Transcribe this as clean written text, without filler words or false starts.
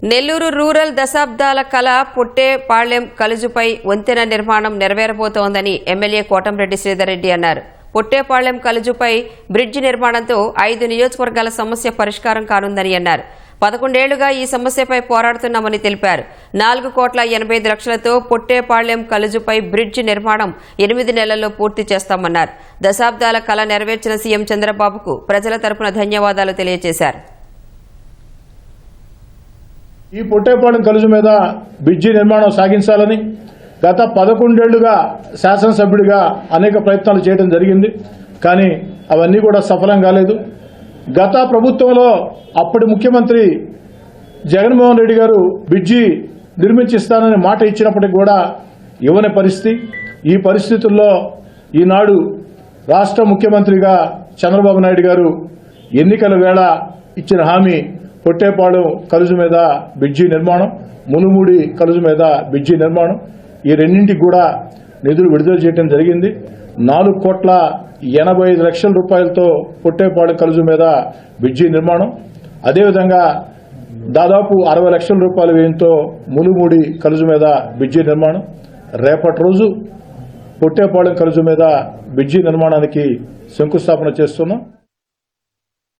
Nellore rural దశాబ్దాల కళ పుట్టేపాళ్లెం కలుజుపై వంతెన నిర్మాణం నెరవేరబోతోందని ఎమ్మెల్యే కోటంరెడ్డి శ్రీధర్ రెడ్డి అన్నారు. పుట్టేపాళ్లెం కలుజుపై బ్రిడ్జి నిర్మాణంతో 5 నియోజకవర్గాల సమస్య పరిష్కారం కానుందని అన్నారు. 11 ఏళ్లుగా ఈ సమస్యపై పోరాడుతున్నామని తెలిపారు. 4,85,00,000తో పుట్టేపాళ్లెం కలుజుపై బ్రిడ్జి నిర్మాణం 8 నెలల్లో పూర్తి చేస్తామన్నారు. దశాబ్దాల కళ నెరవేర్చిన సీఎం చంద్రబాబుకు ప్రజల తరపున ధన్యవాదాలు తెలియజేశారు. ఈ పుట్టేపాలెం కలుజు మీద బ్రిడ్జి నిర్మాణం సాగించాలని గత 11 ఏళ్లుగా శాసనసభ్యుడిగా అనేక ప్రయత్నాలు చేయడం జరిగింది. కానీ అవన్నీ కూడా సఫలం కాలేదు. గత ప్రభుత్వంలో అప్పటి ముఖ్యమంత్రి జగన్మోహన్ రెడ్డి గారు బ్రిడ్జి నిర్మించిస్తానని మాట ఇచ్చినప్పటికీ కూడా ఇవ్వని పరిస్థితి. ఈ పరిస్థితుల్లో ఈనాడు రాష్ట్ర ముఖ్యమంత్రిగా చంద్రబాబు నాయుడు గారు ఎన్నికల వేళ ఇచ్చిన హామీ పుట్టేపాలెం కలుజు మీద బ్రిడ్జి నిర్మాణం, మునుమూడి కలుజు మీద బ్రిడ్జి నిర్మాణం, ఈ రెండింటికి కూడా నిధులు విడుదల చేయడం జరిగింది. 4,85,00,000 రూపాయలతో పుట్టేపాలెం కలుజు మీద బ్రిడ్జి నిర్మాణం, అదేవిధంగా దాదాపు 60 లక్షల రూపాయల వ్యయంతో మునుమూడి కలుజు మీద బ్రిడ్జి నిర్మాణం. రేపటి రోజు పుట్టేపాలెం కలుజు మీద బ్రిడ్జి నిర్మాణానికి శంకుస్థాపన చేస్తున్నాం.